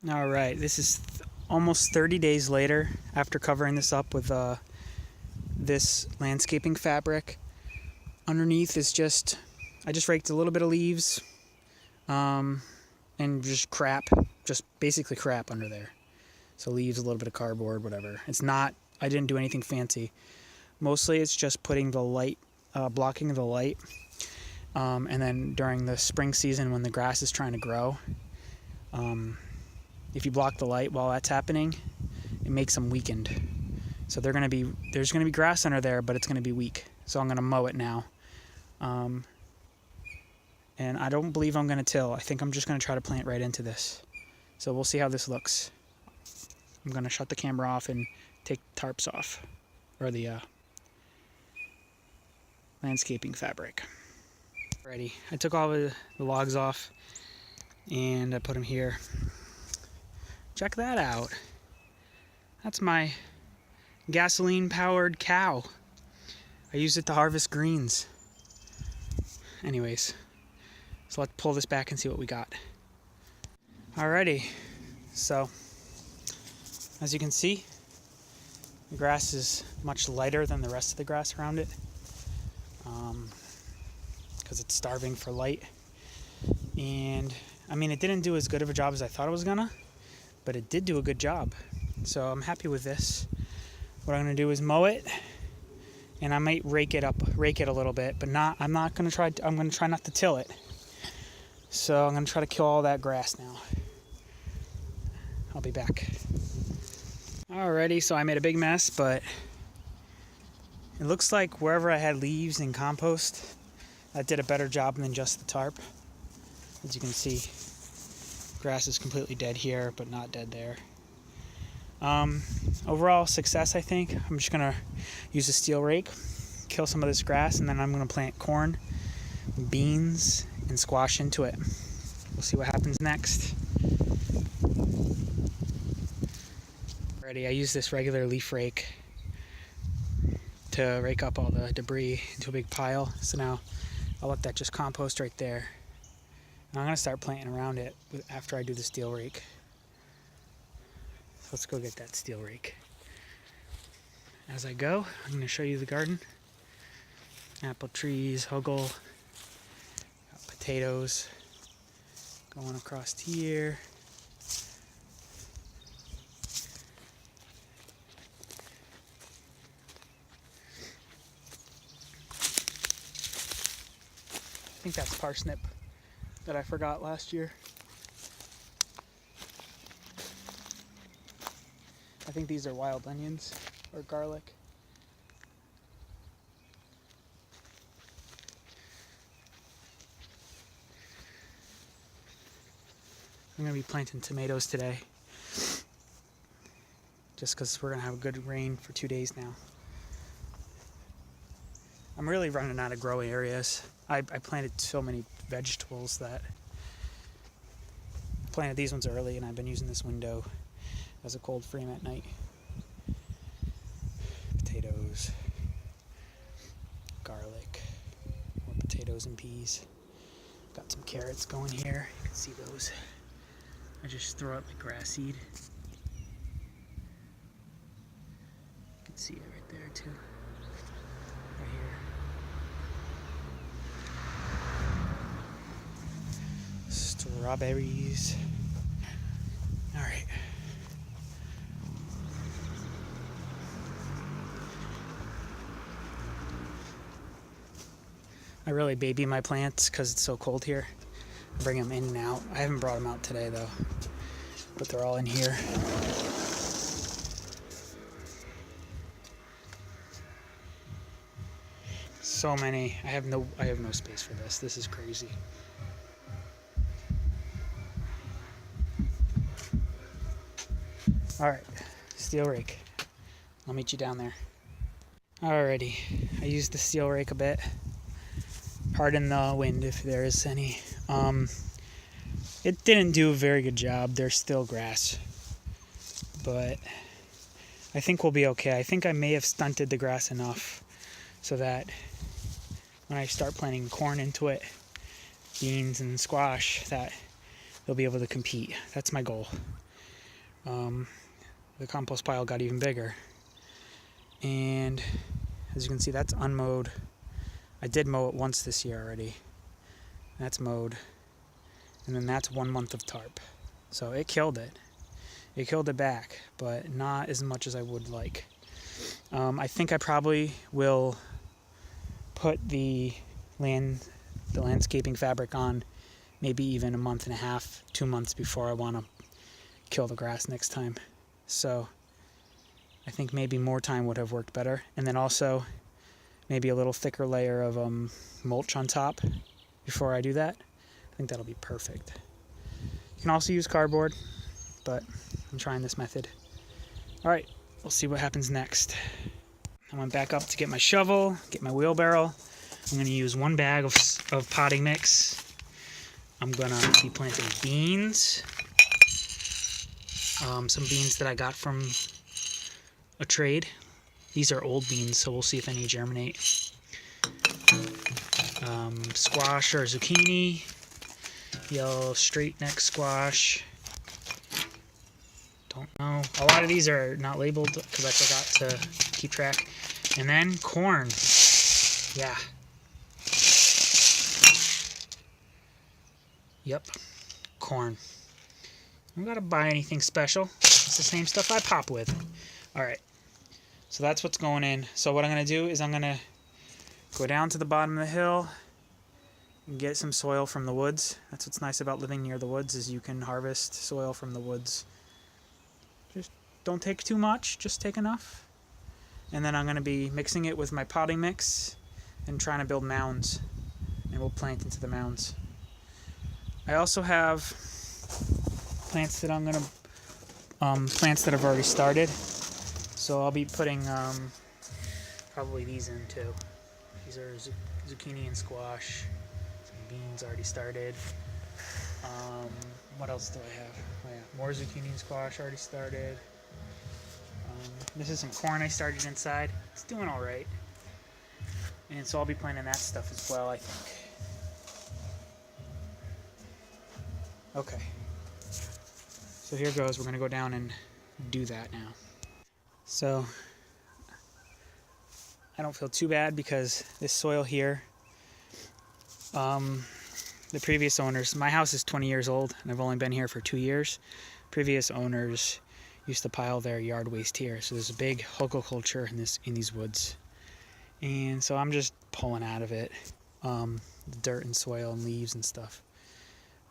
All right, this is almost 30 days later after covering this up with this landscaping fabric. Underneath is I just raked a little bit of leaves and just crap, just basically crap under there. So leaves, a little bit of cardboard, whatever. I didn't do anything fancy. Mostly it's just putting the light, blocking the light. And then during the spring season when the grass is trying to grow, if you block the light while that's happening, it makes them weakened. So there's going to be grass under there, but it's going to be weak. So I'm going to mow it now. And I don't believe I'm going to till. I think I'm just going to try to plant right into this. So we'll see how this looks. I'm going to shut the camera off and take the tarps off, or the landscaping fabric. Alrighty, I took all the logs off and I put them here. Check that out. That's my gasoline-powered cow. I use it to harvest greens. Anyways, so let's pull this back and see what we got. Alrighty, so as you can see, the grass is much lighter than the rest of the grass around it because it's starving for light. And I mean, it didn't do as good of a job as I thought it was gonna, but it did do a good job. So I'm happy with this. What I'm gonna do is mow it, and I might rake it a little bit, but I'm gonna try not to till it. So I'm gonna try to kill all that grass now. I'll be back. Alrighty, so I made a big mess, but it looks like wherever I had leaves and compost, I did a better job than just the tarp. As you can see, grass is completely dead here, but not dead there. Overall success, I think. I'm just gonna use a steel rake, kill some of this grass, and then I'm gonna plant corn, beans, and squash into it. We'll see what happens next. Alrighty, I use this regular leaf rake to rake up all the debris into a big pile. So now I'll let that just compost right there. And I'm gonna start planting around it after I do the steel rake. So let's go get that steel rake. As I go, I'm gonna show you the garden. Apple trees, hugel, got potatoes going across here. I think that's parsnip that I forgot last year. I think these are wild onions or garlic. I'm going to be planting tomatoes today, just because we're going to have a good rain for 2 days now. I'm really running out of grow areas. I planted so many vegetables that I planted these ones early, and I've been using this window as a cold frame at night. Potatoes, garlic, more potatoes and peas. Got some carrots going here. You can see those. I just throw out like grass seed. You can see it right there too. Right here. Strawberries. All right. I really baby my plants because it's so cold here. I bring them in and out. I haven't brought them out today though, but they're all in here. So many. I have no space for this. This is crazy. All right, steel rake. I'll meet you down there. Alrighty, I used the steel rake a bit. Pardon the wind if there is any. It didn't do a very good job. There's still grass, but I think we'll be okay. I think I may have stunted the grass enough so that when I start planting corn into it, beans and squash, that they'll be able to compete. That's my goal. the compost pile got even bigger. And as you can see, that's unmowed. I did mow it once this year already. That's mowed. And then that's 1 month of tarp. So it killed it. It killed it back, but not as much as I would like. I think I probably will put the landscaping fabric on maybe even a month and a half, 2 months before I want to kill the grass next time. So I think maybe more time would have worked better. And then also maybe a little thicker layer of mulch on top before I do that. I think that'll be perfect. You can also use cardboard, but I'm trying this method. All right, we'll see what happens next. I went back up to get my shovel, get my wheelbarrow. I'm going to use 1 bag of potting mix. I'm going to be planting beans. Some beans that I got from a trade. These are old beans, so we'll see if any germinate. Squash or zucchini. Yellow straight neck squash. Don't know. A lot of these are not labeled because I forgot to keep track. And then corn. Yeah. Yep. Corn. I don't gotta buy anything special. It's the same stuff I pop with. Alright. So that's what's going in. So what I'm gonna do is I'm gonna go down to the bottom of the hill and get some soil from the woods. That's what's nice about living near the woods, is you can harvest soil from the woods. Just don't take too much, just take enough. And then I'm going to be mixing it with my potting mix and trying to build mounds. And we'll plant into the mounds. I also have plants that I'm going to, plants that have already started. So I'll be putting probably these in too. These are zucchini and squash. Some beans already started. What else do I have? Oh yeah, more zucchini and squash already started. This is some corn I started inside. It's doing all right. And so I'll be planting that stuff as well, I think. Okay. So here goes. We're going to go down and do that now. So I don't feel too bad because this soil here, the previous owners, my house is 20 years old and I've only been here for 2 years. Previous owners used to pile their yard waste here. So there's a big hugelkultur in these woods. And so I'm just pulling out of it the dirt and soil and leaves and stuff.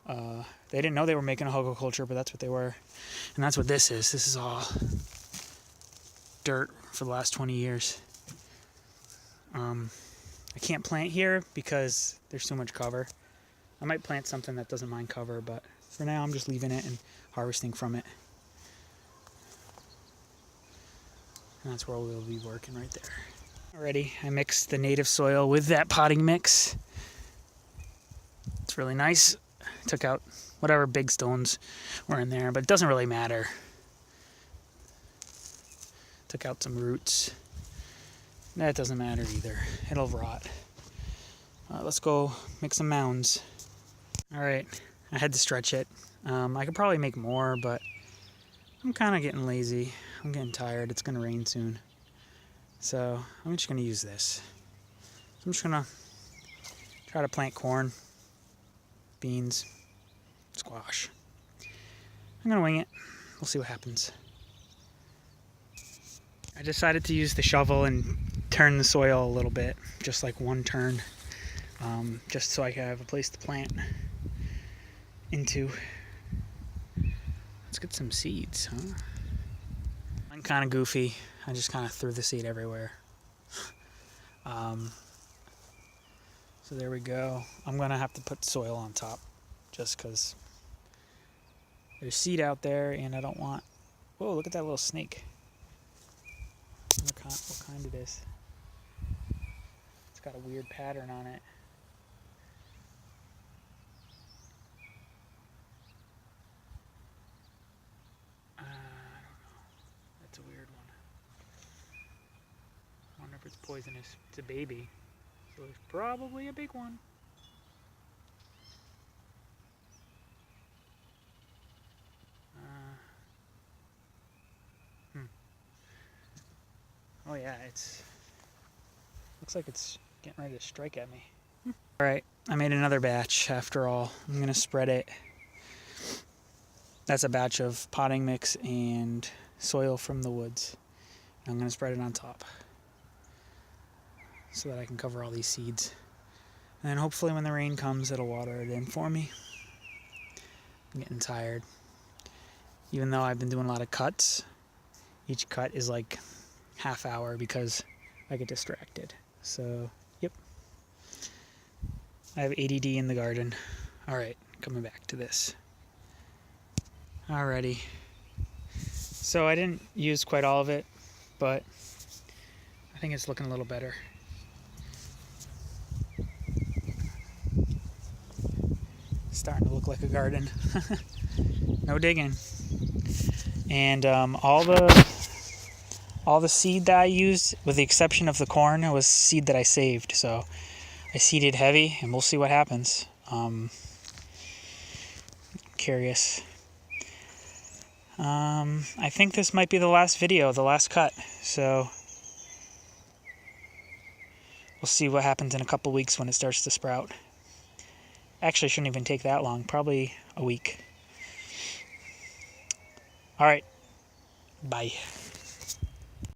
They didn't know they were making a hugelkultur, but that's what they were. And that's what this is. This is all dirt for the last 20 years. I can't plant here because there's too much cover. I might plant something that doesn't mind cover, but for now I'm just leaving it and harvesting from it. And that's where we'll be working right there. Already, I mixed the native soil with that potting mix. It's really nice. Took out whatever big stones were in there, but it doesn't really matter. Took out some roots. That doesn't matter either. It'll rot. Let's go make some mounds. Alright, I had to stretch it. I could probably make more, but I'm kind of getting lazy. I'm getting tired. It's going to rain soon. So I'm just going to use this. So I'm just going to try to plant corn, beans, squash. I'm going to wing it. We'll see what happens. I decided to use the shovel and turn the soil a little bit, just like one turn, just so I could have a place to plant into. Let's get some seeds, huh? I'm kind of goofy. I just kind of threw the seed everywhere. So there we go. I'm going to have to put soil on top just because there's seed out there and I don't want... Whoa, look at that little snake. What kind it is. It's got a weird pattern on it. I don't know. That's a weird one. I wonder if it's poisonous. It's a baby, so it's probably a big one. yeah, looks like it's getting ready to strike at me. Alright, I made another batch after all. I'm going to spread it. That's a batch of potting mix and soil from the woods. I'm going to spread it on top so that I can cover all these seeds. And then hopefully when the rain comes, it'll water it in for me. I'm getting tired. Even though I've been doing a lot of cuts, each cut is like half hour because I get distracted. So, yep. I have ADD in the garden. Alright, coming back to this. Alrighty. So I didn't use quite all of it, but I think it's looking a little better. It's starting to look like a garden. No digging. And all the seed that I used, with the exception of the corn, it was seed that I saved. So I seeded heavy, and we'll see what happens. Curious. I think this might be the last video, the last cut. So we'll see what happens in a couple weeks when it starts to sprout. Actually, shouldn't even take that long. Probably a week. All right. Bye.